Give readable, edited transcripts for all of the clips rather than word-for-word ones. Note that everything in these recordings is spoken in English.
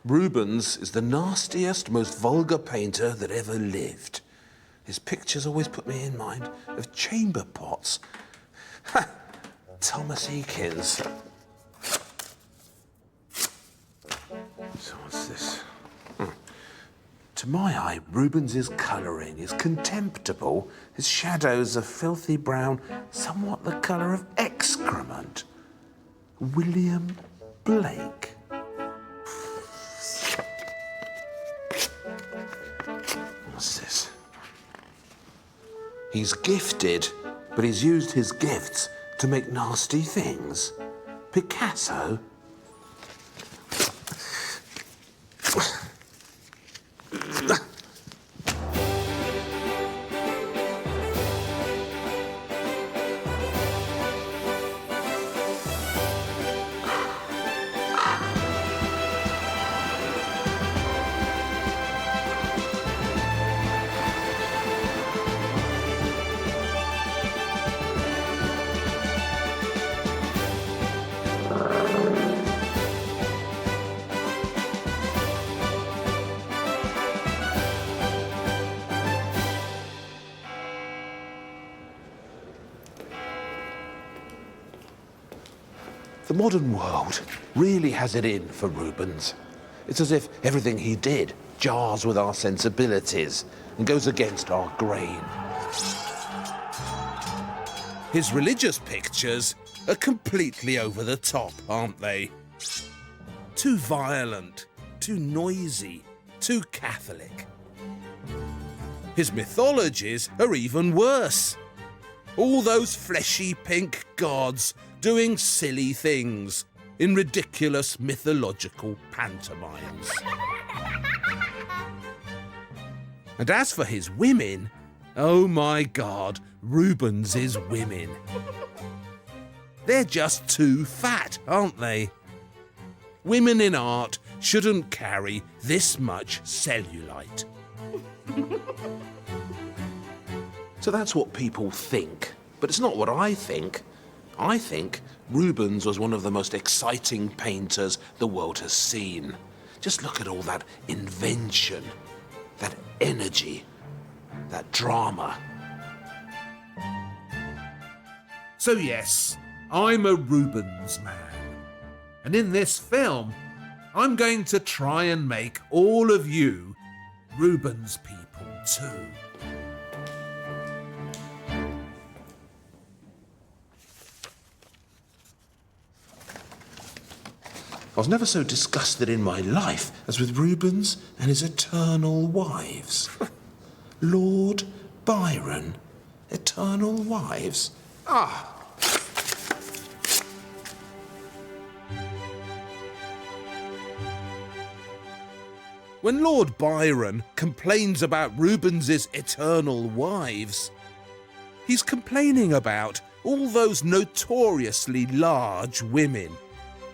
Rubens is the nastiest, most vulgar painter that ever lived. His pictures always put me in mind of chamber pots. Ha! Thomas Eakins. So what's this? To my eye, Rubens's colouring is contemptible. His shadows are filthy brown, somewhat the colour of excrement. William Blake. What's this? He's gifted, but he's used his gifts to make nasty things. Picasso? The modern world really has it in for Rubens. It's as if everything he did jars with our sensibilities and goes against our grain. His religious pictures are completely over the top, aren't they? Too violent, too noisy, too Catholic. His mythologies are even worse. All those fleshy pink gods doing silly things in ridiculous mythological pantomimes. And as for his women, oh my God, Rubens's women. They're just too fat, aren't they? Women in art shouldn't carry this much cellulite. So that's what people think, but it's not what I think. I think Rubens was one of the most exciting painters the world has seen. Just look at all that invention, that energy, that drama. So yes, I'm a Rubens man. And in this film, I'm going to try and make all of you Rubens people too. I was never so disgusted in my life as with Rubens and his eternal wives. Lord Byron, eternal wives. Ah! When Lord Byron complains about Rubens's eternal wives, he's complaining about all those notoriously large women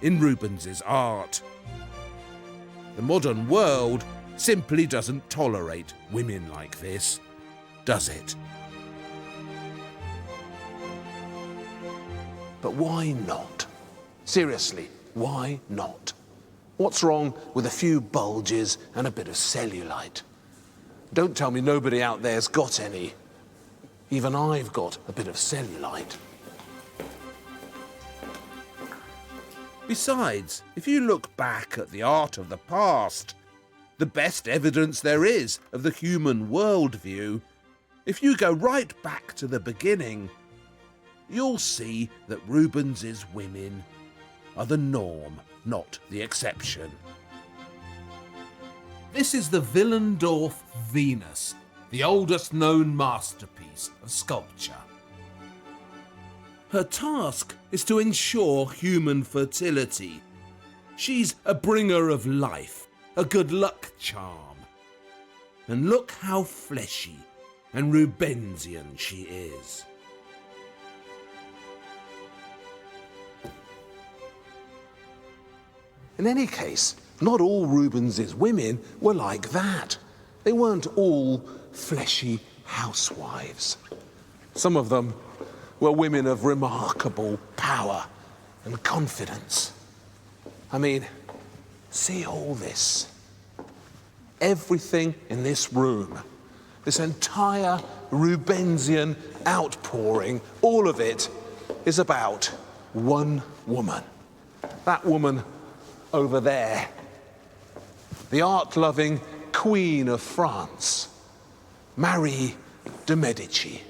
in Rubens's art. The modern world simply doesn't tolerate women like this, does it? But why not? Seriously, why not? What's wrong with a few bulges and a bit of cellulite? Don't tell me nobody out there's got any. Even I've got a bit of cellulite. Besides, if you look back at the art of the past, the best evidence there is of the human worldview, if you go right back to the beginning, you'll see that Rubens's women are the norm, not the exception. This is the Willendorf Venus, the oldest known masterpiece of sculpture. Her task is to ensure human fertility. She's a bringer of life, a good luck charm. And look how fleshy and Rubensian she is. In any case, not all Rubens's women were like that. They weren't all fleshy housewives. Some of them were women of remarkable power and confidence. I mean, See all this? Everything in this room, this entire Rubensian outpouring, all of it is about one woman. That woman over there, the art-loving Queen of France, Marie de Medici.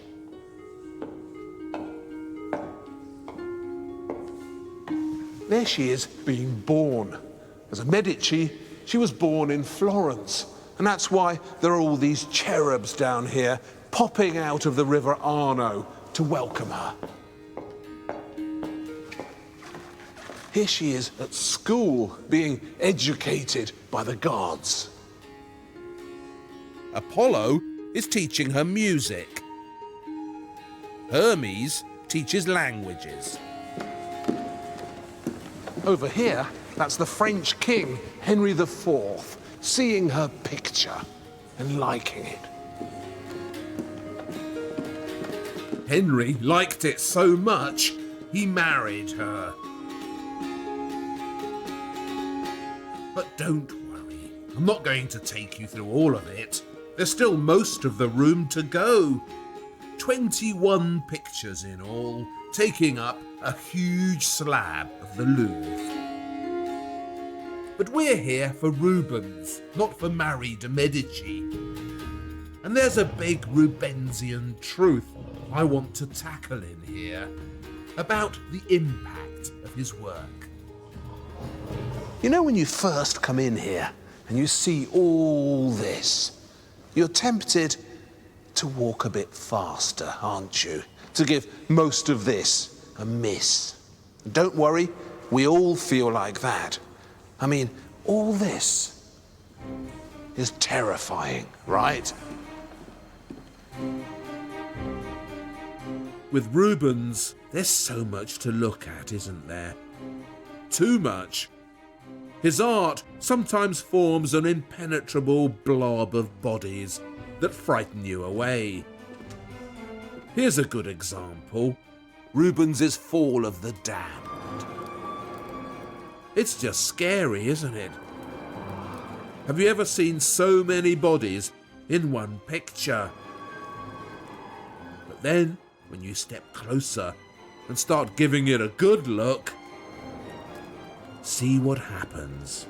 There she is, being born. As a Medici, she was born in Florence, and that's why there are all these cherubs down here popping out of the River Arno to welcome her. Here she is at school, being educated by the gods. Apollo is teaching her music. Hermes teaches languages. Over here, that's the French king, Henry IV, seeing her picture and liking it. Henry liked it so much, he married her. But don't worry, I'm not going to take you through all of it. There's still most of the room to go. 21 pictures in all, taking up a huge slab of the Louvre. But we're here for Rubens, not for Marie de Medici. And there's a big Rubensian truth I want to tackle in here about the impact of his work. You know, when you first come in here and you see all this, you're tempted to walk a bit faster, aren't you? To give most of this a miss. Don't worry, we all feel like that. I mean, all this is terrifying, right? With Rubens, there's so much to look at, isn't there? Too much. His art sometimes forms an impenetrable blob of bodies that frighten you away. Here's a good example. Rubens's Fall of the Damned. It's just scary, isn't it? Have you ever seen so many bodies in one picture? But then, when you step closer and start giving it a good look, see what happens.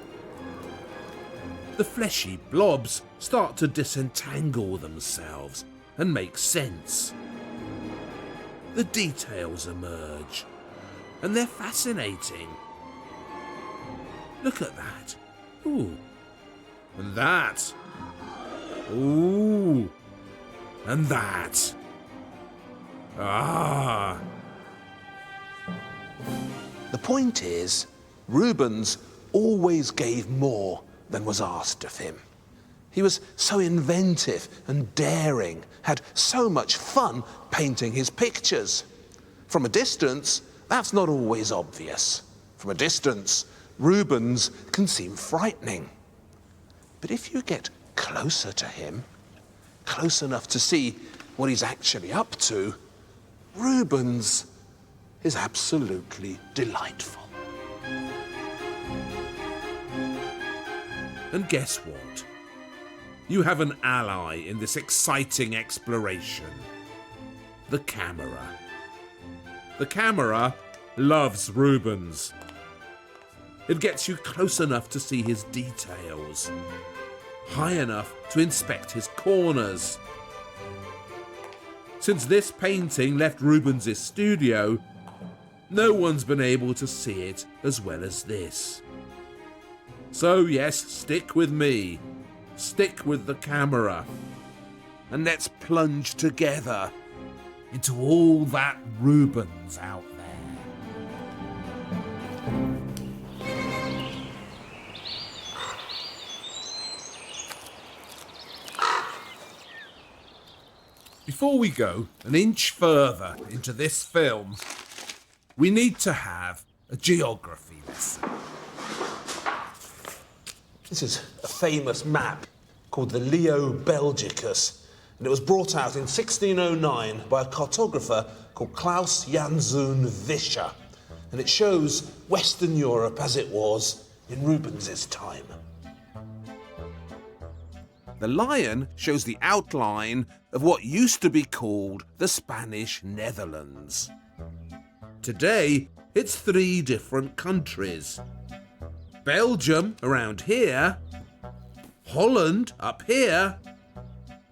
The fleshy blobs start to disentangle themselves and make sense. The details emerge, and they're fascinating. Look at that. Ooh. And that. Ooh. And that. Ah. The point is, Rubens always gave more than was asked of him. He was so inventive and daring, had so much fun painting his pictures. From a distance, that's not always obvious. From a distance, Rubens can seem frightening. But if you get closer to him, close enough to see what he's actually up to, Rubens is absolutely delightful. And guess what? You have an ally in this exciting exploration. The camera. The camera loves Rubens. It gets you close enough to see his details, high enough to inspect his corners. Since this painting left Rubens' studio, no one's been able to see it as well as this. So yes, stick with me. Stick with the camera. And let's plunge together into all that Rubens out there. Before we go an inch further into this film, we need to have a geography lesson. This is a famous map called the Leo Belgicus, and it was brought out in 1609 by a cartographer called Claus Janszoon Visscher, and it shows Western Europe as it was in Rubens's time. The lion shows the outline of what used to be called the Spanish Netherlands. Today, it's 3 different countries. Belgium around here, Holland up here,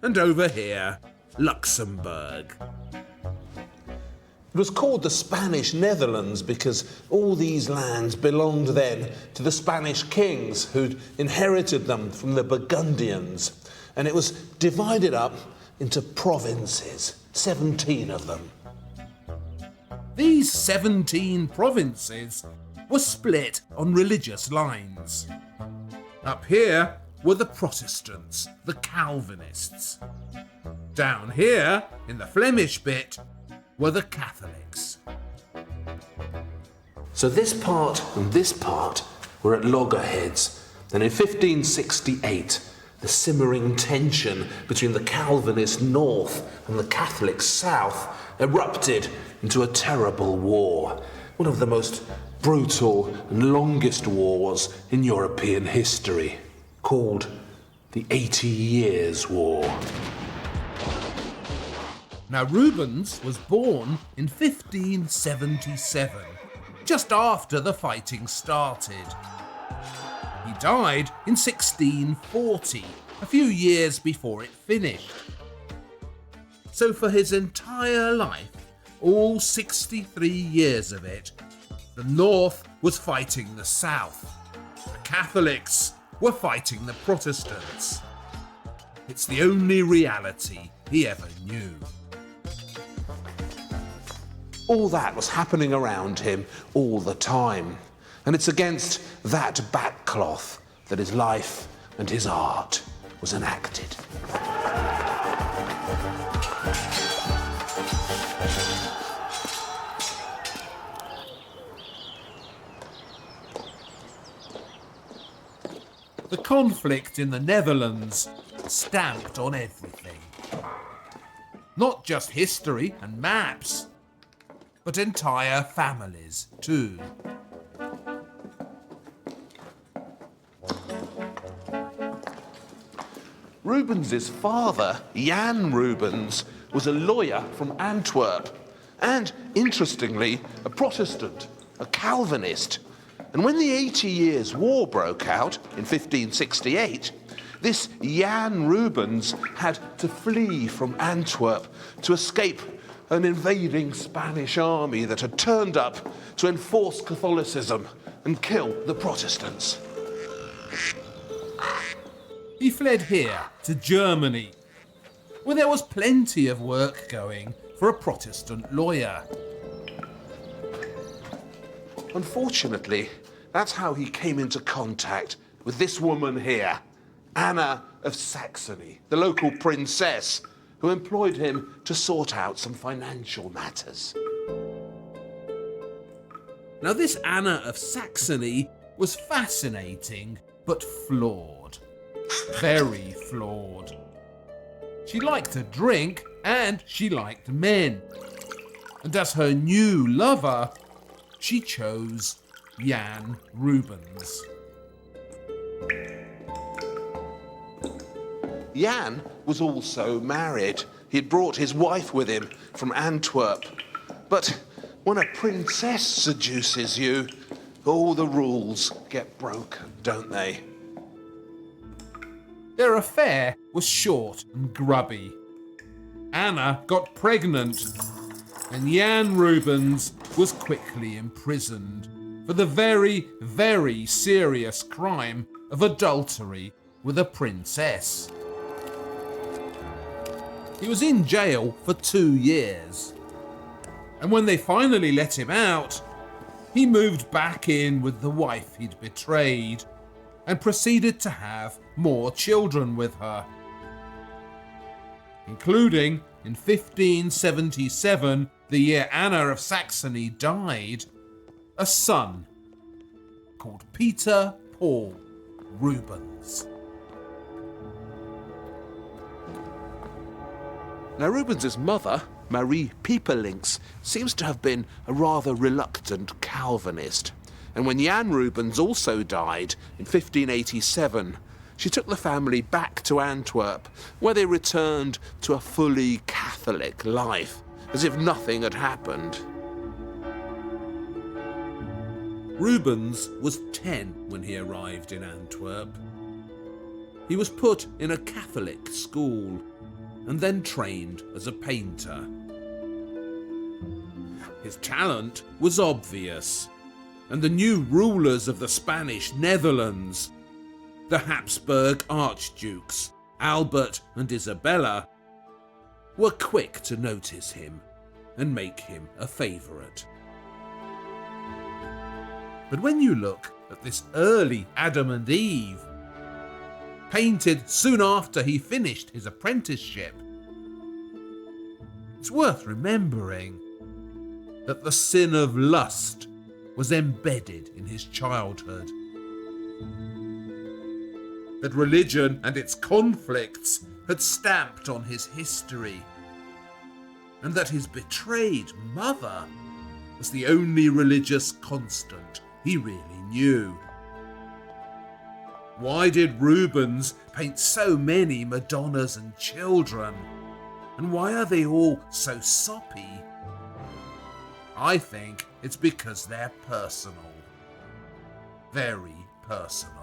and over here, Luxembourg. It was called the Spanish Netherlands because all these lands belonged then to the Spanish kings who'd inherited them from the Burgundians. And it was divided up into provinces, 17 of them. These 17 provinces were split on religious lines. Up here were the Protestants, the Calvinists. Down here, in the Flemish bit, were the Catholics. So this part and this part were at loggerheads, and in 1568 the simmering tension between the Calvinist north and the Catholic south erupted into a terrible war, one of the most brutal and longest wars in European history, called the 80 Years' War. Now, Rubens was born in 1577, just after the fighting started. He died in 1640, a few years before it finished. So for his entire life, all 63 years of it, the North was fighting the South. The Catholics were fighting the Protestants. It's the only reality he ever knew. All that was happening around him all the time. And it's against that backcloth that his life and his art was enacted. The conflict in the Netherlands stamped on everything. Not just history and maps, but entire families too. Rubens's father, Jan Rubens, was a lawyer from Antwerp and, interestingly, a Protestant, a Calvinist. And when the 80 Years' War broke out in 1568, this Jan Rubens had to flee from Antwerp to escape an invading Spanish army that had turned up to enforce Catholicism and kill the Protestants. He fled here to Germany, where there was plenty of work going for a Protestant lawyer. Unfortunately, that's how he came into contact with this woman here, Anna of Saxony, the local princess, who employed him to sort out some financial matters. Now, this Anna of Saxony was fascinating, but flawed. Very flawed. She liked to drink, and she liked men. And as her new lover, she chose Jan Rubens. Jan was also married. He'd brought his wife with him from Antwerp. But when a princess seduces you, all the rules get broken, don't they? Their affair was short and grubby. Anna got pregnant, and Jan Rubens was quickly imprisoned for the very, very serious crime of adultery with a princess. He was in jail for 2 years. And when they finally let him out, he moved back in with the wife he'd betrayed and proceeded to have more children with her, including in 1577, the year Anna of Saxony died, a son called Peter Paul Rubens. Now, Rubens's mother, Marie Pieperlinks, seems to have been a rather reluctant Calvinist, And when Jan Rubens also died in 1587, she took the family back to Antwerp, where they returned to a fully Catholic life, as if nothing had happened. Rubens was 10 when he arrived in Antwerp. He was put in a Catholic school and then trained as a painter. His talent was obvious, and the new rulers of the Spanish Netherlands, the Habsburg Archdukes, Albert and Isabella, were quick to notice him and make him a favourite. But when you look at this early Adam and Eve, painted soon after he finished his apprenticeship, it's worth remembering that the sin of lust was embedded in his childhood. That religion and its conflicts had stamped on his history, and that his betrayed mother was the only religious constant he really knew. Why did Rubens paint so many Madonnas and children? And why are they all so soppy? I think it's because they're personal. Very personal.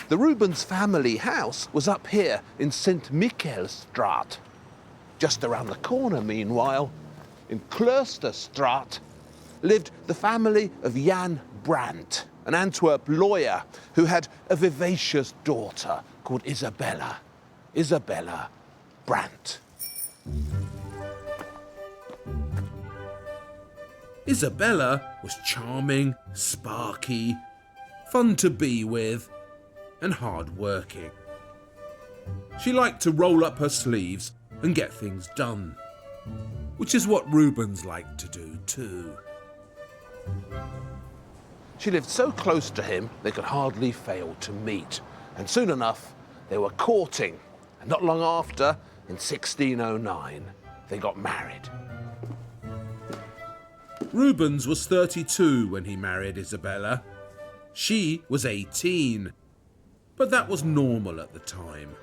The Rubens family house was up here in St. Michaelstraat. Just around the corner, meanwhile, in Kloosterstraat, lived the family of Jan Brandt, an Antwerp lawyer who had a vivacious daughter called Isabella Brandt. Isabella was charming, sparky, fun to be with, and hard-working. She liked to roll up her sleeves and get things done, which is what Rubens liked to do too. She lived so close to him they could hardly fail to meet, and soon enough they were courting, and not long after, in 1609, they got married. Rubens was 32 when he married Isabella. She was 18, but that was normal at the time.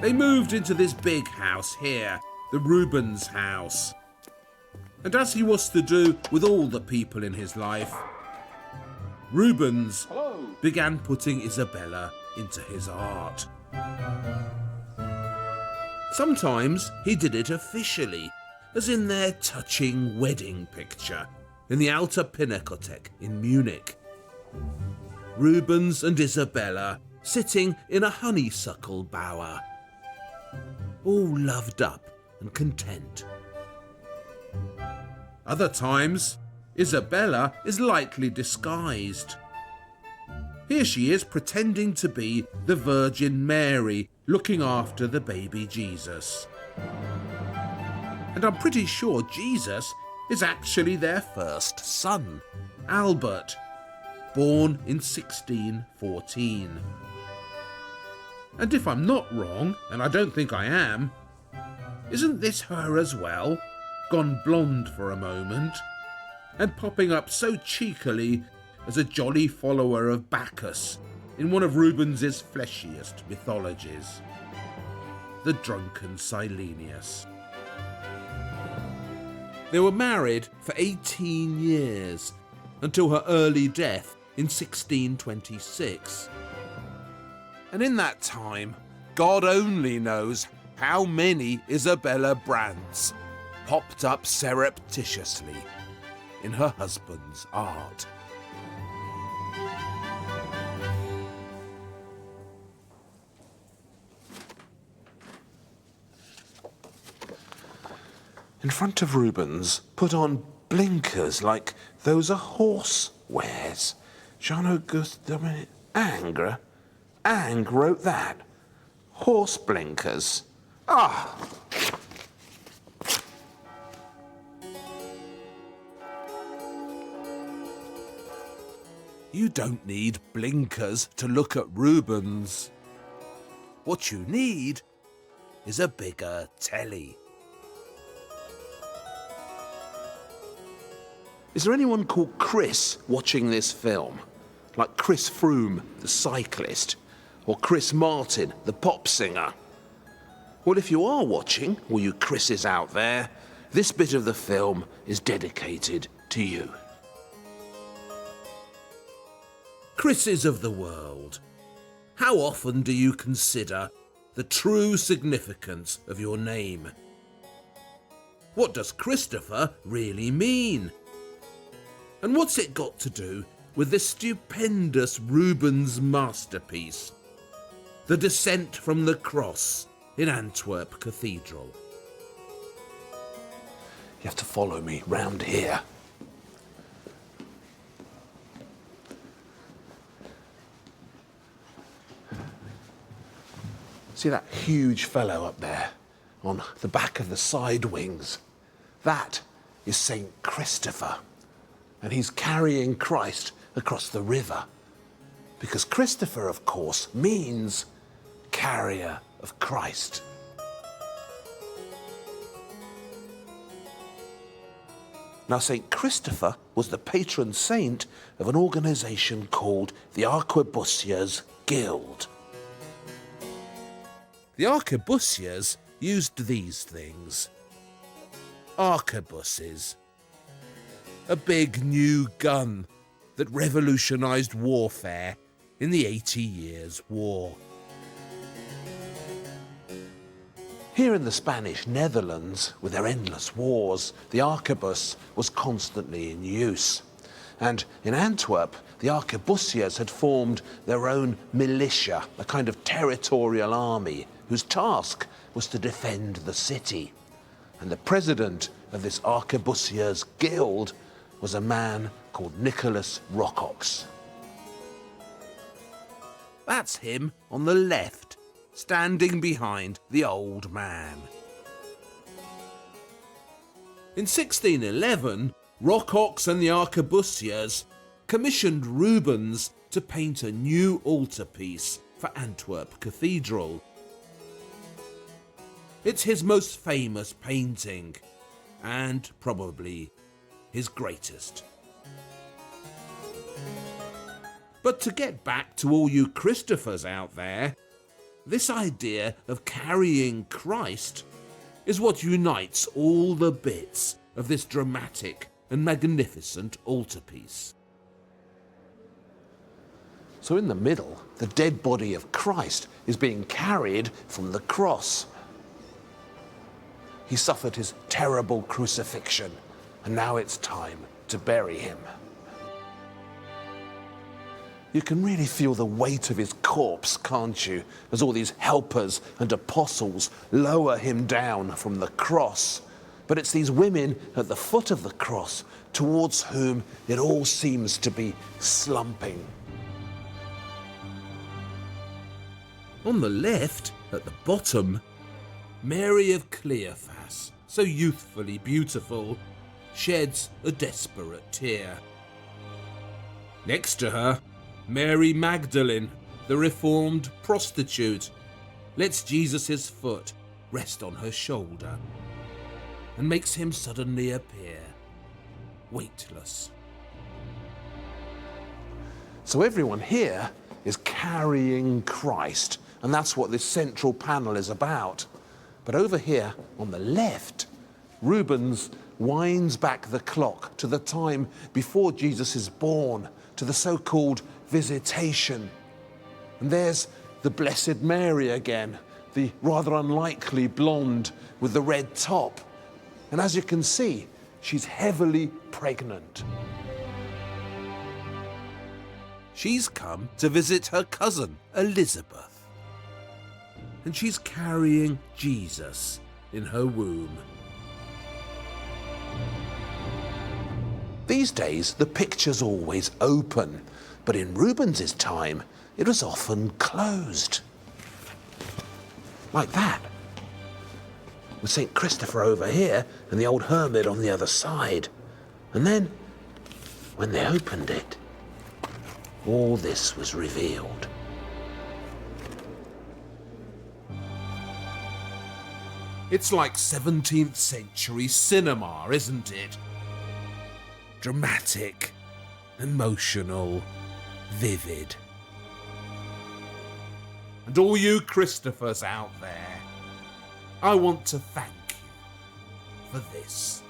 They moved into this big house here, the Rubens house. And as he was to do with all the people in his life, Rubens began putting Isabella into his art. Sometimes he did it officially, as in their touching wedding picture in the Alte Pinakothek in Munich. Rubens and Isabella sitting in a honeysuckle bower, all loved up and content. Other times, Isabella is lightly disguised. Here she is pretending to be the Virgin Mary looking after the baby Jesus. And I'm pretty sure Jesus is actually their first son, Albert, born in 1614. And if I'm not wrong, and I don't think I am, isn't this her as well, gone blonde for a moment, and popping up so cheekily as a jolly follower of Bacchus in one of Rubens's fleshiest mythologies, the drunken Silenius. They were married for 18 years, until her early death in 1626. And in that time, God only knows how many Isabella Brandts popped up surreptitiously in her husband's art. In front of Rubens, put on blinkers like those a horse wears. Jean-Auguste Dominic Ingres wrote that. Horse blinkers. Ah! You don't need blinkers to look at Rubens. What you need is a bigger telly. Is there anyone called Chris watching this film? Like Chris Froome, the cyclist, or Chris Martin, the pop singer? Well, if you are watching, all you Chris's out there, this bit of the film is dedicated to you. Chris's of the world, how often do you consider the true significance of your name? What does Christopher really mean? And what's it got to do with this stupendous Rubens masterpiece, The Descent from the Cross in Antwerp Cathedral? You have to follow me round here. See that huge fellow up there on the back of the side wings? That is Saint Christopher, and he's carrying Christ across the river, because Christopher, of course, means carrier of Christ. Now, St. Christopher was the patron saint of an organisation called the Arquebusiers Guild. The arquebusiers used these things. Arquebuses. A big new gun that revolutionised warfare in the 80 Years' War. Here in the Spanish Netherlands, with their endless wars, the arquebus was constantly in use. And in Antwerp, the arquebusiers had formed their own militia, a kind of territorial army, whose task was to defend the city. And the president of this Arquebusiers Guild was a man called Nicholas Rocox. That's him on the left, standing behind the old man. In 1611, Rocox and the Arquebusiers commissioned Rubens to paint a new altarpiece for Antwerp Cathedral. It's his most famous painting, and probably his greatest. But to get back to all you Christophers out there, this idea of carrying Christ is what unites all the bits of this dramatic and magnificent altarpiece. So in the middle, the dead body of Christ is being carried from the cross. He suffered his terrible crucifixion, and now it's time to bury him. You can really feel the weight of his corpse, can't you, as all these helpers and apostles lower him down from the cross. But it's these women at the foot of the cross towards whom it all seems to be slumping. On the left, at the bottom, Mary of Cleophas, so youthfully beautiful, sheds a desperate tear. Next to her, Mary Magdalene, the reformed prostitute, lets Jesus' foot rest on her shoulder and makes him suddenly appear weightless. So everyone here is carrying Christ, and that's what this central panel is about. But over here, on the left, Rubens winds back the clock to the time before Jesus is born, to the so-called visitation. And there's the Blessed Mary again, the rather unlikely blonde with the red top. And as you can see, she's heavily pregnant. She's come to visit her cousin, Elizabeth. And she's carrying Jesus in her womb. These days, the picture's always open, but in Rubens's time, it was often closed. Like that. With St. Christopher over here and the old hermit on the other side. And then, when they opened it, all this was revealed. It's like 17th century cinema, isn't it? dramatic, emotional, vivid. And all you Christophers out there, I want to thank you for this.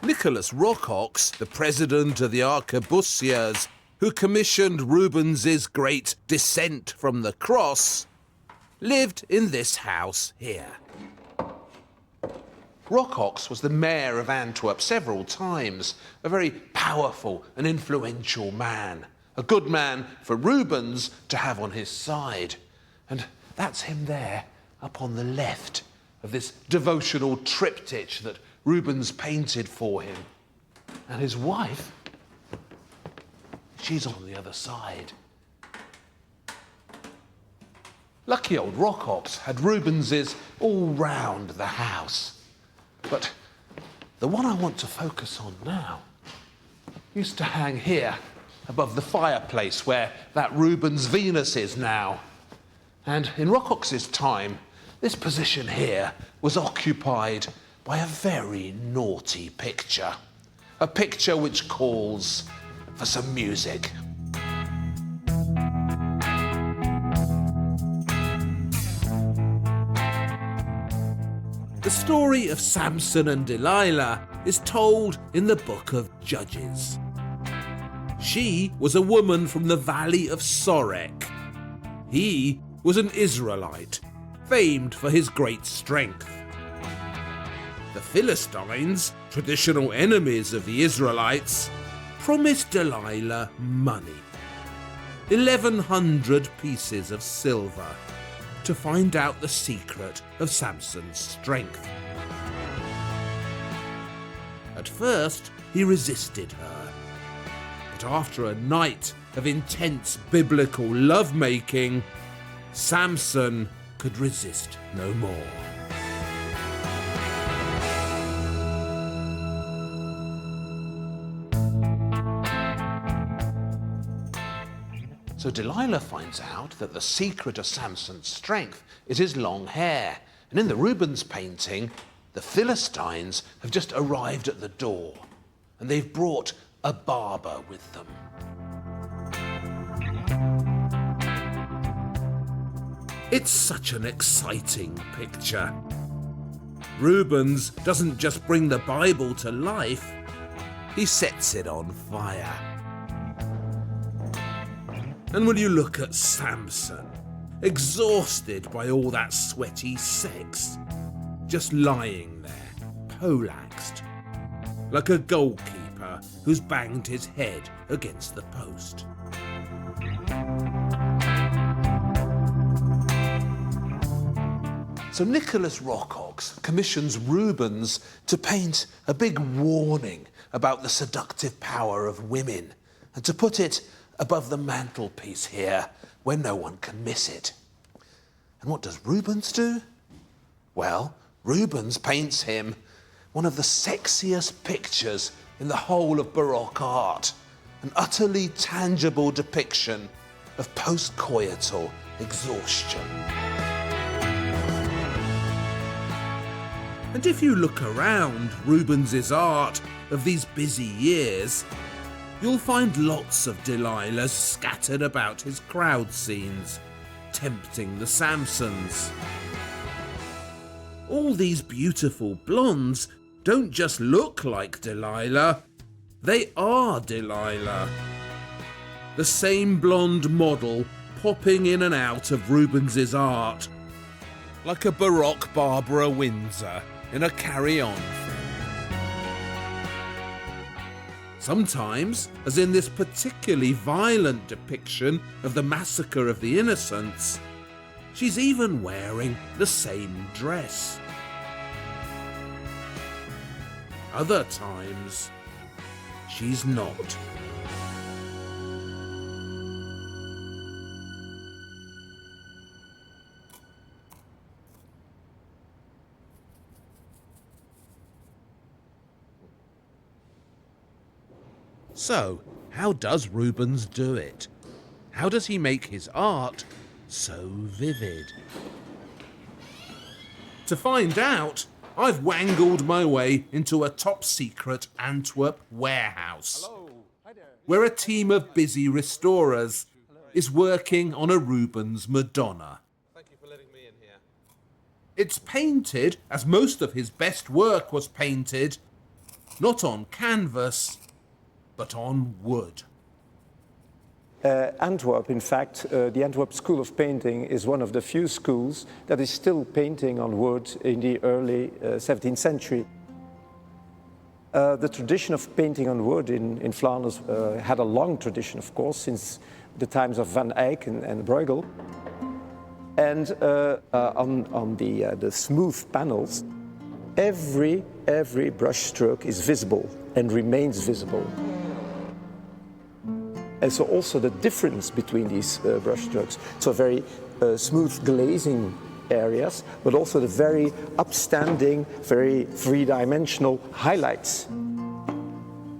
Nicholas Rocox, the president of the arquebusiers, who commissioned Rubens's great Descent from the Cross, lived in this house here. Rocox was the mayor of Antwerp several times, a very powerful and influential man, a good man for Rubens to have on his side. And that's him there, up on the left of this devotional triptych that Rubens painted for him. And his wife, she's on the other side. Lucky old Rocox had Rubens's all round the house. But the one I want to focus on now used to hang here above the fireplace where that Rubens Venus is now. And in Rocox's time, this position here was occupied by a very naughty picture. A picture which calls for some music. The story of Samson and Delilah is told in the book of Judges. She was a woman from the valley of Sorek. He was an Israelite, famed for his great strength. The Philistines, traditional enemies of the Israelites, promised Delilah money, 1,100 pieces of silver, to find out the secret of Samson's strength. At first, he resisted her, but after a night of intense biblical lovemaking, Samson could resist no more. So Delilah finds out that the secret of Samson's strength is his long hair. And in the Rubens painting, the Philistines have just arrived at the door, and they've brought a barber with them. It's such an exciting picture. Rubens doesn't just bring the Bible to life, he sets it on fire. And when you look at Samson, exhausted by all that sweaty sex, just lying there, poleaxed, like a goalkeeper who's banged his head against the post. So Nicholas Rocox commissions Rubens to paint a big warning about the seductive power of women and to put it above the mantelpiece here where no one can miss it. And what does Rubens do? Well, Rubens paints him one of the sexiest pictures in the whole of Baroque art, an utterly tangible depiction of post-coital exhaustion. And if you look around Rubens's art of these busy years, you'll find lots of Delilahs scattered about his crowd scenes, tempting the Samsons. All these beautiful blondes don't just look like Delilah, they are Delilah. The same blonde model popping in and out of Rubens's art, like a Baroque Barbara Windsor in a carry-on film. Sometimes, as in this particularly violent depiction of the massacre of the innocents, she's even wearing the same dress. Other times, she's not. So, How does Rubens do it? How does he make his art so vivid? To find out, I've wangled my way into a top-secret Antwerp warehouse, where a team of busy restorers is working on a Rubens Madonna. Thank you for letting me in here. It's painted, as most of his best work was painted, not on canvas, but on wood. Antwerp, in fact, the Antwerp School of Painting is one of the few schools that is still painting on wood in the early 17th century. The tradition of painting on wood in Flanders had a long tradition, of course, since the times of Van Eyck and Bruegel. And on the smooth panels, every brushstroke is visible and remains visible. And so also the difference between these brushstrokes, so very smooth glazing areas, but also the very upstanding, very three-dimensional highlights.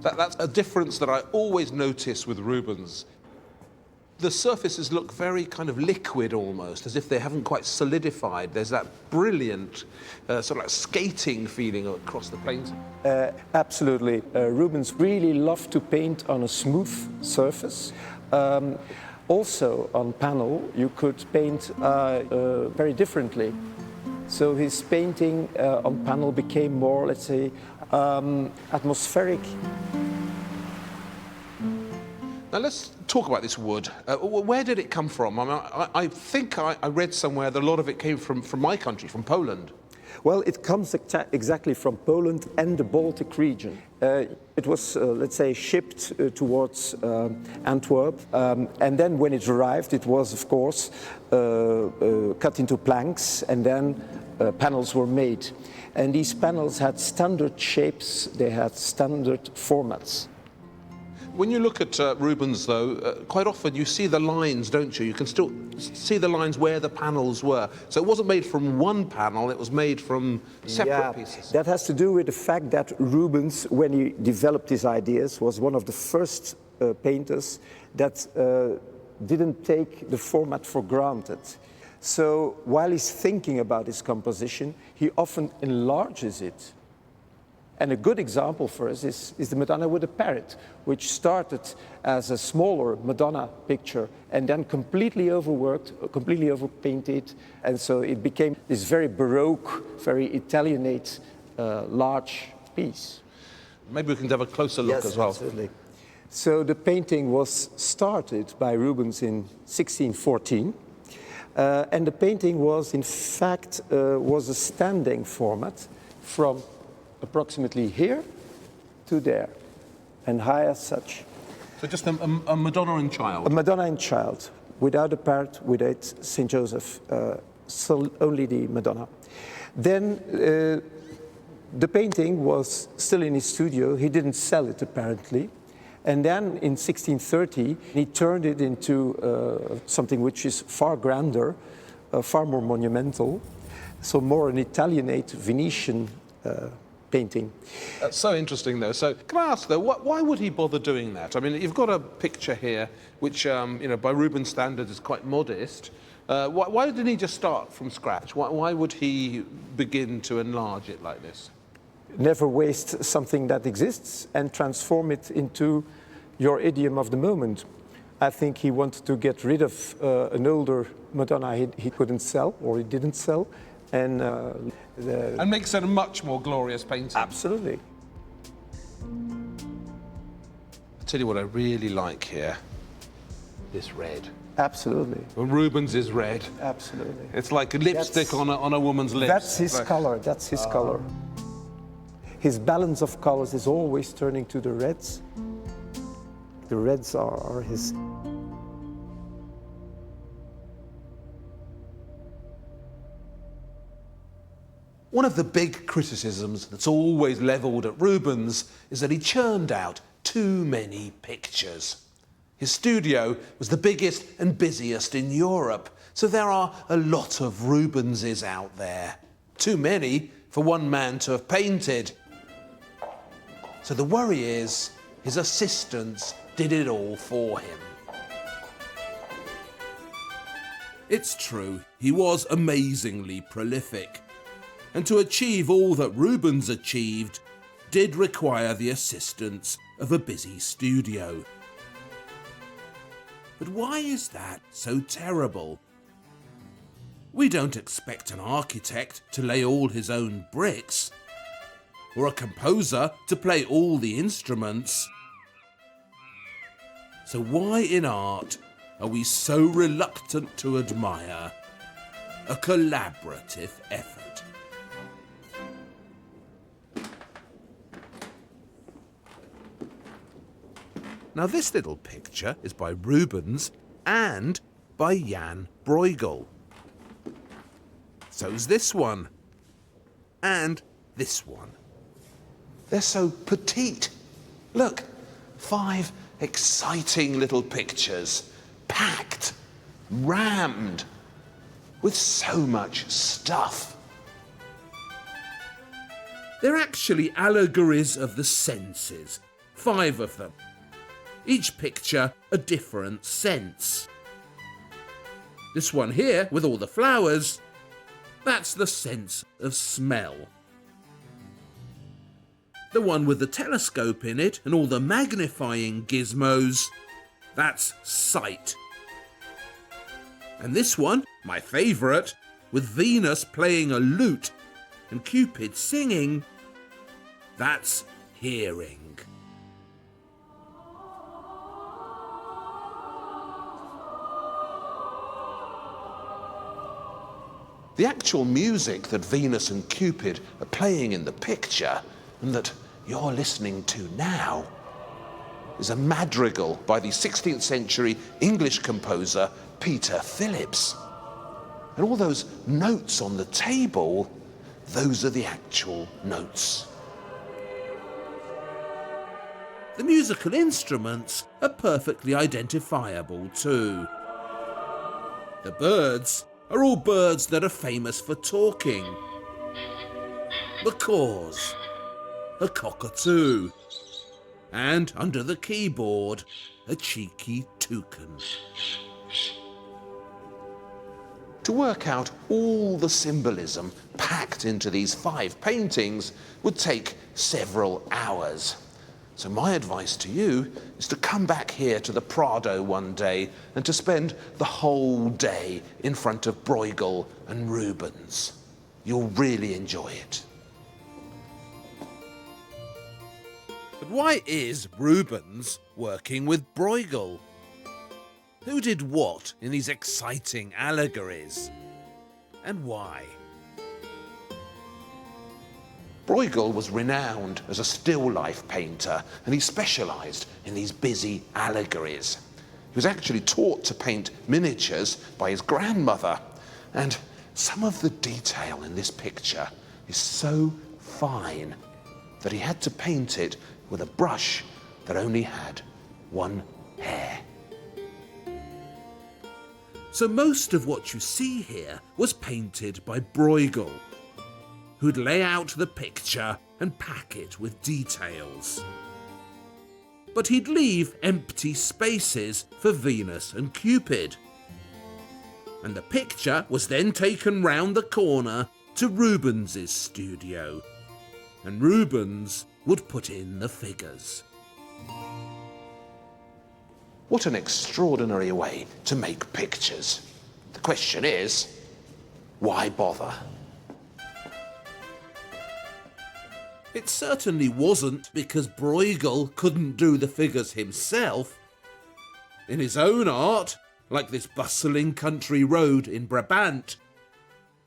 That's a difference that I always notice with Rubens. The surfaces look very kind of liquid almost, as if they haven't quite solidified. There's that brilliant sort of like skating feeling across the painting. Absolutely. Rubens really loved to paint on a smooth surface. Also on panel, you could paint very differently. So his painting on panel became more, let's say, atmospheric. Now let's talk about this wood. Where did it come from? I think I read somewhere that a lot of it came from my country, from Poland. Well, it comes exactly from Poland and the Baltic region. It was, let's say, shipped towards Antwerp. And then when it arrived, it was, of course, cut into planks, and then panels were made. And these panels had standard shapes, they had standard formats. When you look at Rubens, though, quite often you see the lines, don't you? You can still see the lines where the panels were. So it wasn't made from one panel, it was made from separate pieces. That has to do with the fact that Rubens, when he developed his ideas, was one of the first painters that didn't take the format for granted. So while he's thinking about his composition, he often enlarges it. And a good example for us is the Madonna with the Parrot, which started as a smaller Madonna picture and then completely overworked, completely overpainted. And so it became this very Baroque, very Italianate, large piece. Maybe we can have a closer look as well. Absolutely. So the painting was started by Rubens in 1614. And the painting was, in fact, was a standing format from approximately here to there, and high as such. So just a Madonna and Child? A Madonna and Child, without a Parrot, without St. Joseph, so only the Madonna. Then the painting was still in his studio. He didn't sell it, apparently. And then in 1630, he turned it into something which is far grander, far more monumental, so more an Italianate Venetian painting. That's so interesting, though. So can I ask, though, why would he bother doing that? I mean, you've got a picture here which, you know, by Rubens' standards is quite modest. Why didn't he just start from scratch? Why would he begin to enlarge it like this? Never waste something that exists and transform it into your idiom of the moment. I think he wanted to get rid of an older Madonna he couldn't sell, or he didn't sell, and makes it a much more glorious painting. Absolutely. I'll tell you what I really like here. This red. Absolutely. Well, Rubens is red. Absolutely. It's like a lipstick on a woman's lips. That's his color. That's his color. His balance of colors is always turning to the reds. The reds are his. One of the big criticisms that's always levelled at Rubens is that he churned out too many pictures. His studio was the biggest and busiest in Europe, so there are a lot of Rubenses out there. Too many for one man to have painted. So the worry is his assistants did it all for him. It's true, he was amazingly prolific, and to achieve all that Rubens achieved did require the assistance of a busy studio. But why is that so terrible? We don't expect an architect to lay all his own bricks, or a composer to play all the instruments. So why in art are we so reluctant to admire a collaborative effort? Now this little picture is by Rubens and by Jan Bruegel. So's this one. And this one. They're so petite. Look, 5 exciting little pictures, packed, rammed, with so much stuff. They're actually allegories of the senses, 5 of them. Each picture a different sense. This one here, with all the flowers, that's the sense of smell. The one with the telescope in it and all the magnifying gizmos, that's sight. And this one, my favourite, with Venus playing a lute and Cupid singing, that's hearing. The actual music that Venus and Cupid are playing in the picture, and that you're listening to now, is a madrigal by the 16th century English composer Peter Phillips. And all those notes on the table, those are the actual notes. The musical instruments are perfectly identifiable too. The birds are all birds that are famous for talking. Macaws, a cockatoo, and under the keyboard, a cheeky toucan. To work out all the symbolism packed into these 5 paintings would take several hours. So my advice to you is to come back here to the Prado one day and to spend the whole day in front of Bruegel and Rubens. You'll really enjoy it. But why is Rubens working with Bruegel? Who did what in these exciting allegories? And why? Bruegel was renowned as a still life painter, and he specialised in these busy allegories. He was actually taught to paint miniatures by his grandmother, and some of the detail in this picture is so fine that he had to paint it with a brush that only had 1 hair. So most of what you see here was painted by Bruegel, who'd lay out the picture and pack it with details. But he'd leave empty spaces for Venus and Cupid. And the picture was then taken round the corner to Rubens's studio, and Rubens would put in the figures. What an extraordinary way to make pictures. The question is, why bother? It certainly wasn't because Bruegel couldn't do the figures himself. In his own art, like this bustling country road in Brabant,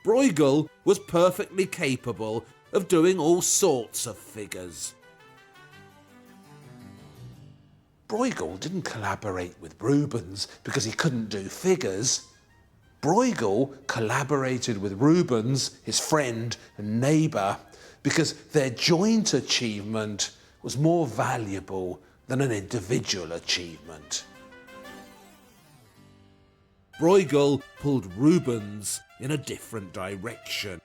Bruegel was perfectly capable of doing all sorts of figures. Bruegel didn't collaborate with Rubens because he couldn't do figures. Bruegel collaborated with Rubens, his friend and neighbour, because their joint achievement was more valuable than an individual achievement. Bruegel pulled Rubens in a different direction.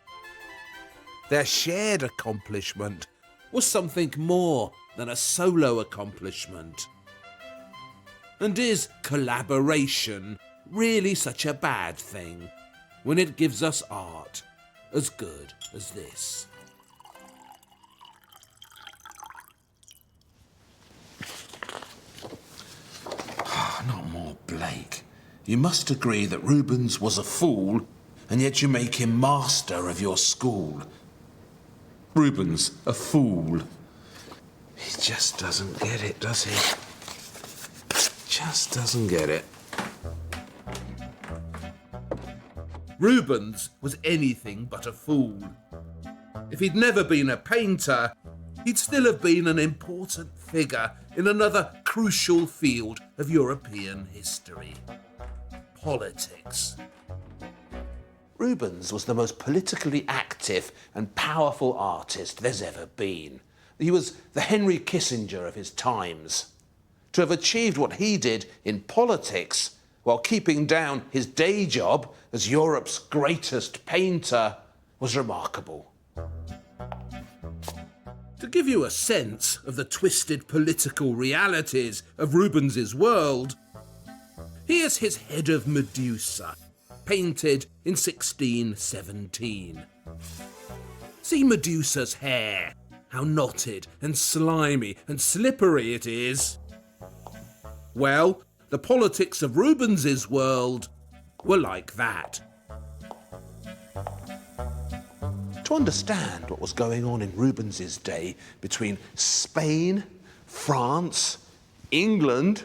Their shared accomplishment was something more than a solo accomplishment. And is collaboration really such a bad thing when it gives us art as good as this? Not more Blake. You must agree that Rubens was a fool, and yet you make him master of your school. Rubens, a fool. He just doesn't get it, does he? Just doesn't get it. Rubens was anything but a fool. If he'd never been a painter, he'd still have been an important figure in another crucial field of European history: politics. Rubens was the most politically active and powerful artist there's ever been. He was the Henry Kissinger of his times. To have achieved what he did in politics while keeping down his day job as Europe's greatest painter was remarkable. To give you a sense of the twisted political realities of Rubens's world, here's his head of Medusa, painted in 1617. See Medusa's hair, how knotted and slimy and slippery it is. Well, the politics of Rubens's world were like that. To understand what was going on in Rubens's day between Spain, France, England,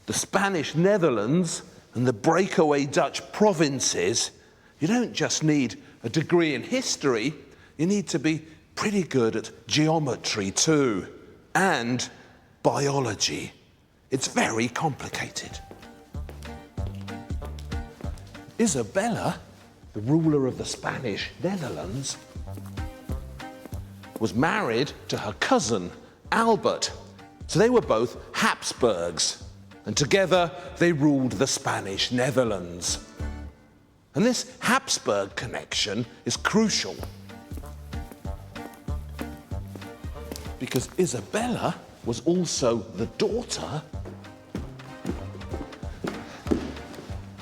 the Spanish Netherlands, and the breakaway Dutch provinces, you don't just need a degree in history, you need to be pretty good at geometry too, and biology. It's very complicated. Isabella, the ruler of the Spanish Netherlands, was married to her cousin, Albert. So they were both Habsburgs, and together they ruled the Spanish Netherlands. And this Habsburg connection is crucial, because Isabella was also the daughter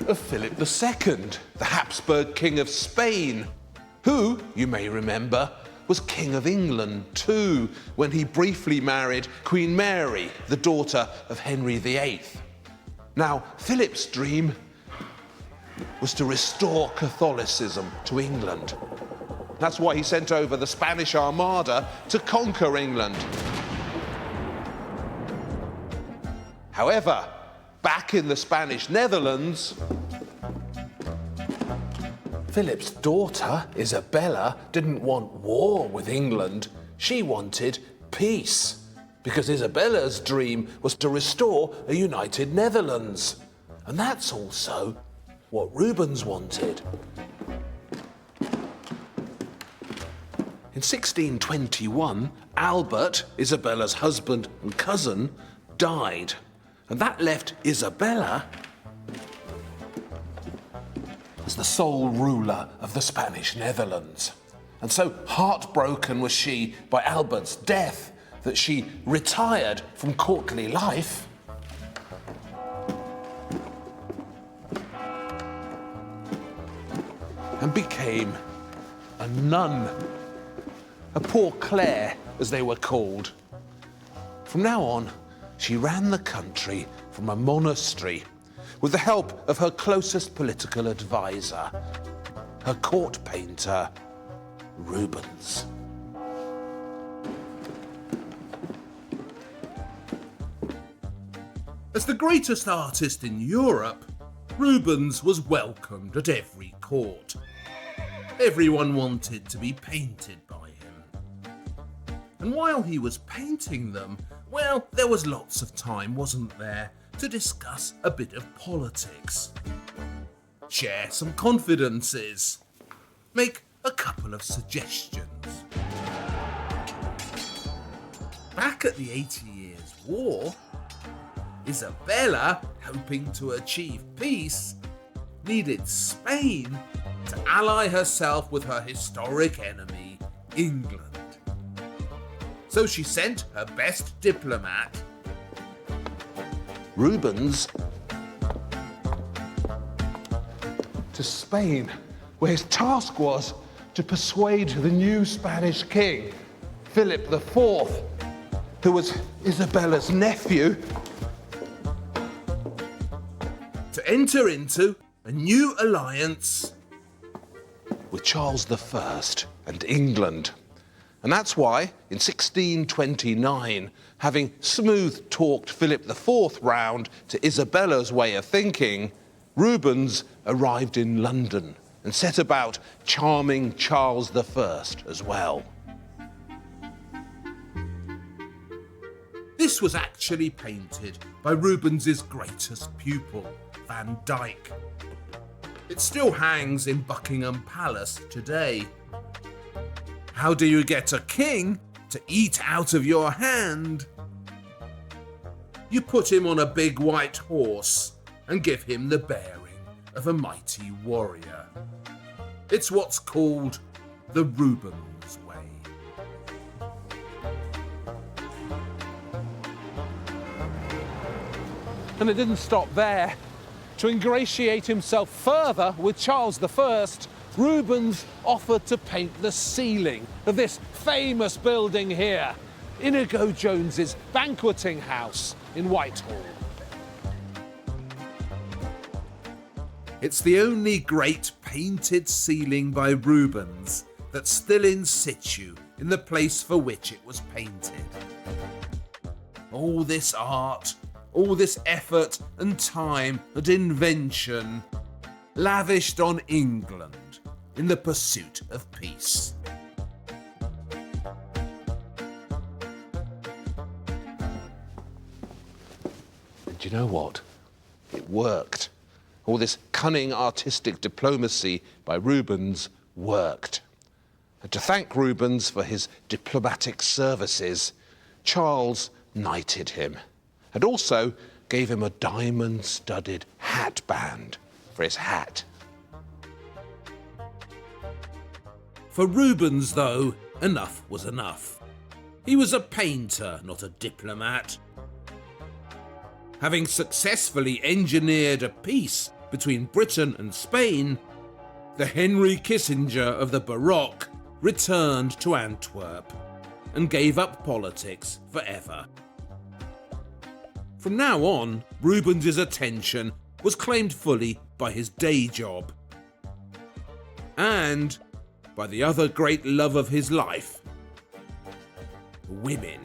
of Philip II, the Habsburg King of Spain, who, you may remember, was King of England too, when he briefly married Queen Mary, the daughter of Henry VIII. Now, Philip's dream was to restore Catholicism to England. That's why he sent over the Spanish Armada to conquer England. However, back in the Spanish Netherlands, Philip's daughter, Isabella, didn't want war with England. She wanted peace, because Isabella's dream was to restore a united Netherlands. And that's also what Rubens wanted. In 1621, Albert, Isabella's husband and cousin, died. And that left Isabella as the sole ruler of the Spanish Netherlands. And so heartbroken was she by Albert's death that she retired from courtly life and became a nun, a poor Clare, as they were called. From now on, she ran the country from a monastery with the help of her closest political advisor, her court painter, Rubens. As the greatest artist in Europe, Rubens was welcomed at every court. Everyone wanted to be painted by him. And while he was painting them, well, there was lots of time, wasn't there, to discuss a bit of politics. Share some confidences. Make a couple of suggestions. Back at the 80 Years' War, Isabella, hoping to achieve peace, needed Spain to ally herself with her historic enemy, England. So she sent her best diplomat, Rubens to Spain, where his task was to persuade the new Spanish king, Philip IV, who was Isabella's nephew, to enter into a new alliance with Charles I and England. And that's why, in 1629, having smooth-talked Philip IV round to Isabella's way of thinking, Rubens arrived in London and set about charming Charles I as well. This was actually painted by Rubens's greatest pupil, Van Dyck. It still hangs in Buckingham Palace today. How do you get a king to eat out of your hand? You put him on a big white horse and give him the bearing of a mighty warrior. It's what's called the Rubens way. and it didn't stop there. To ingratiate himself further with Charles I, Rubens offered to paint the ceiling of this famous building here, Inigo Jones's banqueting house in Whitehall. It's the only great painted ceiling by Rubens that's still in situ in the place for which it was painted. All this art, all this effort and time and invention lavished on England in the pursuit of peace. Do you know what? It worked. All this cunning artistic diplomacy by Rubens worked. And to thank Rubens for his diplomatic services, Charles knighted him and also gave him a diamond-studded hat band for his hat. For Rubens, though, enough was enough. He was a painter, not a diplomat. Having successfully engineered a peace between Britain and Spain, the Henry Kissinger of the Baroque returned to Antwerp and gave up politics forever. From now on, Rubens's attention was claimed fully by his day job and by the other great love of his life, women.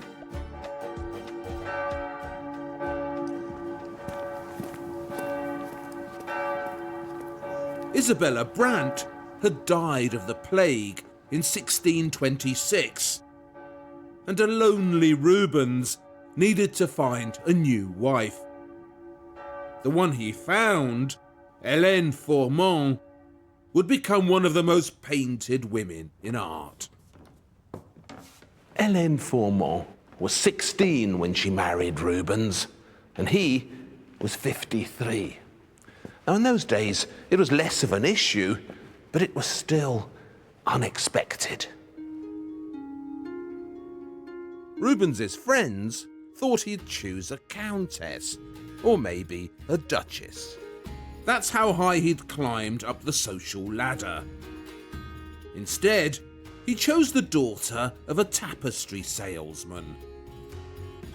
Isabella Brandt had died of the plague in 1626, and a lonely Rubens needed to find a new wife. The one he found, Hélène Formand, would become one of the most painted women in art. Hélène Formand was 16 when she married Rubens, and he was 53. Now, in those days, it was less of an issue, but it was still unexpected. Rubens's friends thought he'd choose a countess, or maybe a duchess. That's how high he'd climbed up the social ladder. Instead, he chose the daughter of a tapestry salesman.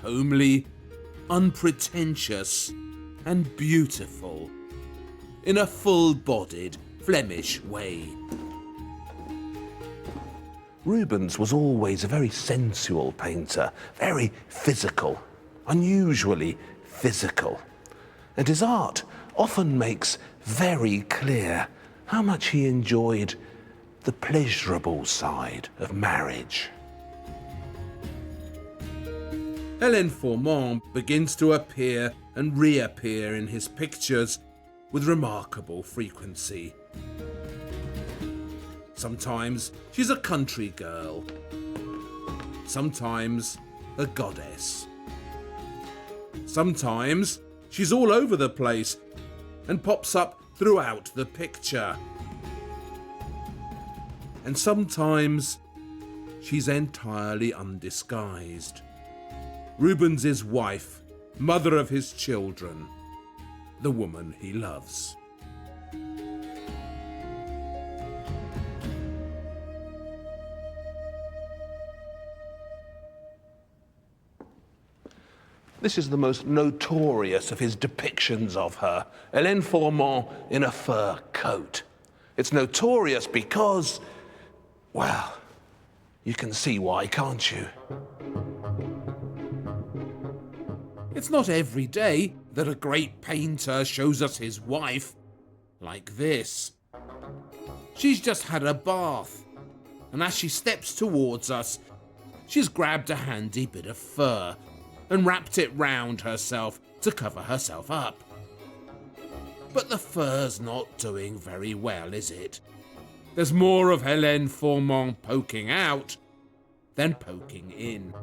Homely, unpretentious, and beautiful, in a full-bodied Flemish way. Rubens was always a very sensual painter, very physical, unusually physical. And his art often makes very clear how much he enjoyed the pleasurable side of marriage. Hélène Formand begins to appear and reappear in his pictures with remarkable frequency. Sometimes she's a country girl, sometimes a goddess. Sometimes she's all over the place and pops up throughout the picture. And sometimes she's entirely undisguised. Rubens's wife mother of his children, the woman he loves. This is the most notorious of his depictions of her, Hélène Formand in a fur coat. It's notorious because, well, you can see why, can't you? It's not every day that a great painter shows us his wife like this. She's just had a bath, and as she steps towards us, she's grabbed a handy bit of fur and wrapped it round herself to cover herself up. But the fur's not doing very well, is it? There's more of Hélène Formand poking out than poking in.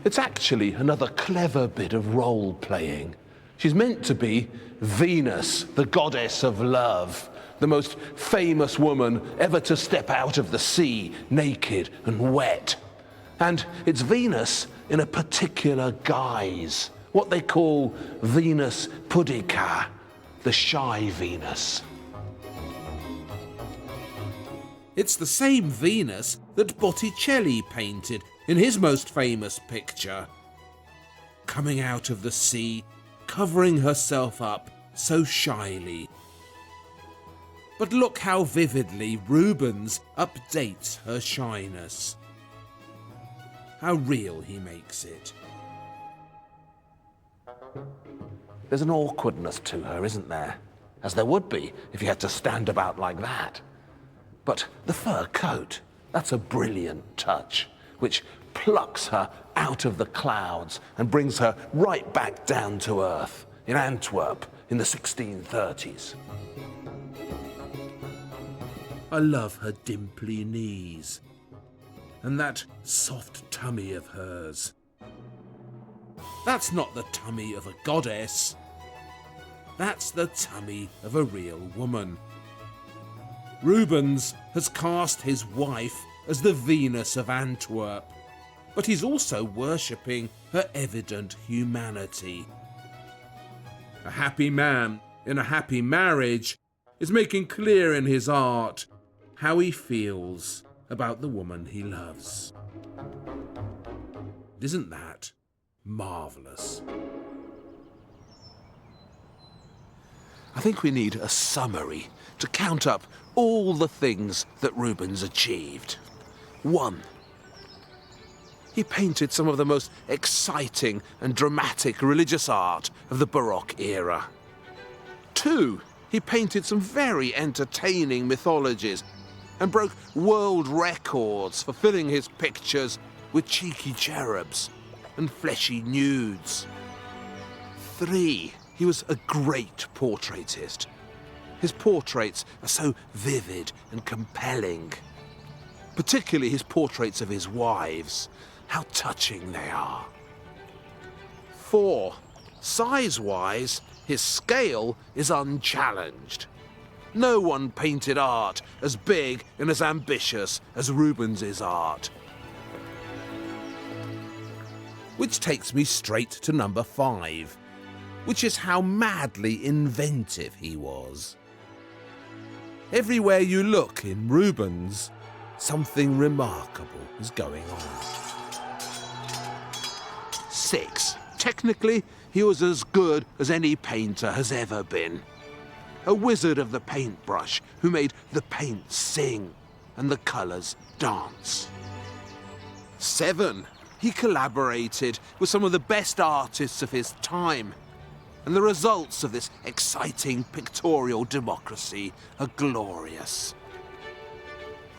It's actually another clever bit of role-playing. She's meant to be Venus, the goddess of love, the most famous woman ever to step out of the sea, naked and wet. And it's Venus in a particular guise, what they call Venus pudica, the shy Venus. It's the same Venus that Botticelli painted in his most famous picture, coming out of the sea, covering herself up so shyly. But look how vividly Rubens updates her shyness. How real he makes it. There's an awkwardness to her, isn't there? As there would be if you had to stand about like that. But the fur coat, that's a brilliant touch, which plucks her out of the clouds and brings her right back down to earth in Antwerp in the 1630s. I love her dimply knees and that soft tummy of hers. That's not the tummy of a goddess. That's the tummy of a real woman. Rubens has cast his wife as the Venus of Antwerp, but he's also worshipping her evident humanity. A happy man in a happy marriage is making clear in his art how he feels about the woman he loves. Isn't that marvellous? I think we need a summary to count up all the things that Rubens achieved. 1. He painted some of the most exciting and dramatic religious art of the Baroque era. 2. He painted some very entertaining mythologies and broke world records for filling his pictures with cheeky cherubs and fleshy nudes. 3. He was a great portraitist. His portraits are so vivid and compelling. Particularly his portraits of his wives. How touching they are. 4. Size-wise, his scale is unchallenged. No one painted art as big and as ambitious as Rubens's art. Which takes me straight to number 5, which is how madly inventive he was. Everywhere you look in Rubens, something remarkable is going on. 6. Technically, he was as good as any painter has ever been. A wizard of the paintbrush who made the paint sing and the colours dance. 7. He collaborated with some of the best artists of his time, and the results of this exciting pictorial democracy are glorious.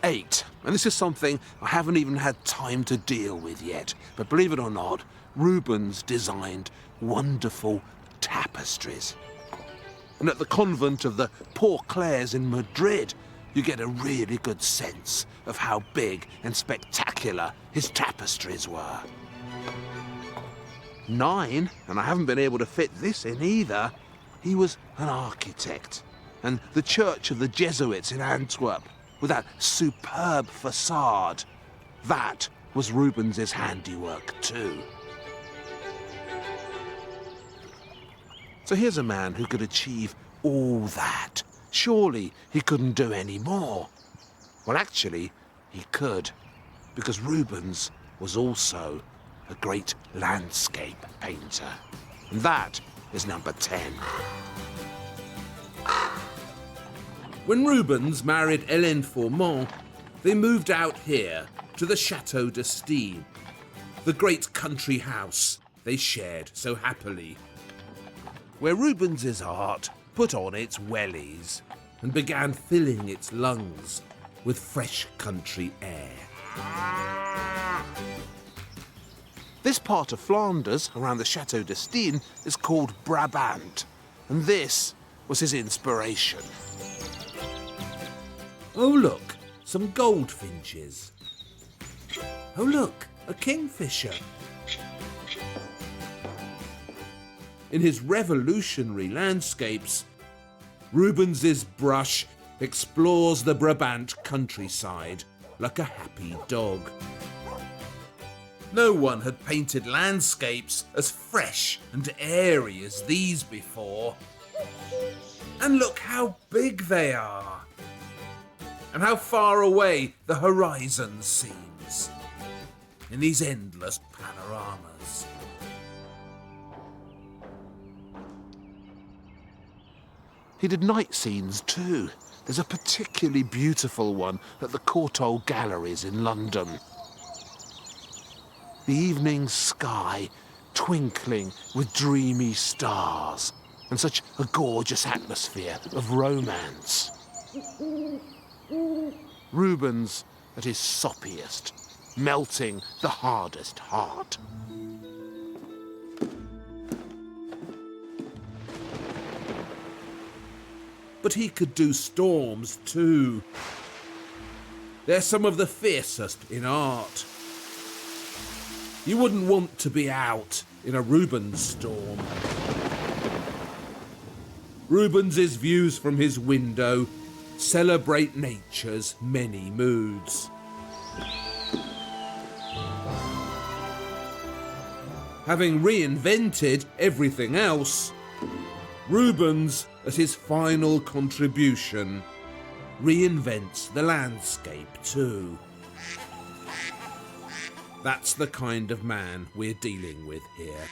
8, and this is something I haven't even had time to deal with yet, but believe it or not, Rubens designed wonderful tapestries. And at the convent of the Poor Clares in Madrid, you get a really good sense of how big and spectacular his tapestries were. 9, and I haven't been able to fit this in either, he was an architect. And the Church of the Jesuits in Antwerp, with that superb facade, that was Rubens's handiwork too. So here's a man who could achieve all that. Surely he couldn't do any more. Well, actually, he could, because Rubens was also a great landscape painter. And that is number 10. When Rubens married Hélène Formant, they moved out here to the Château d'Estaing, the great country house they shared so happily, Where Rubens's art put on its wellies. and began filling its lungs with fresh country air. This part of Flanders, around the Château d'Estaing, is called Brabant, and this was his inspiration. Oh look, some goldfinches. Oh look, a kingfisher. In his revolutionary landscapes, Rubens's brush explores the Brabant countryside like a happy dog. No one had painted landscapes as fresh and airy as these before. And look how big they are, and how far away the horizon seems in these endless panoramas. He did night scenes too. There's a particularly beautiful one at the Courtauld Galleries in London. The evening sky twinkling with dreamy stars, and such a gorgeous atmosphere of romance. Rubens at his soppiest, melting the hardest heart. But he could do storms too. They're some of the fiercest in art. You wouldn't want to be out in a Rubens storm. Rubens's views from his window celebrate nature's many moods. Having reinvented everything else, Rubens, as his final contribution, reinvents the landscape too. That's the kind of man we're dealing with here.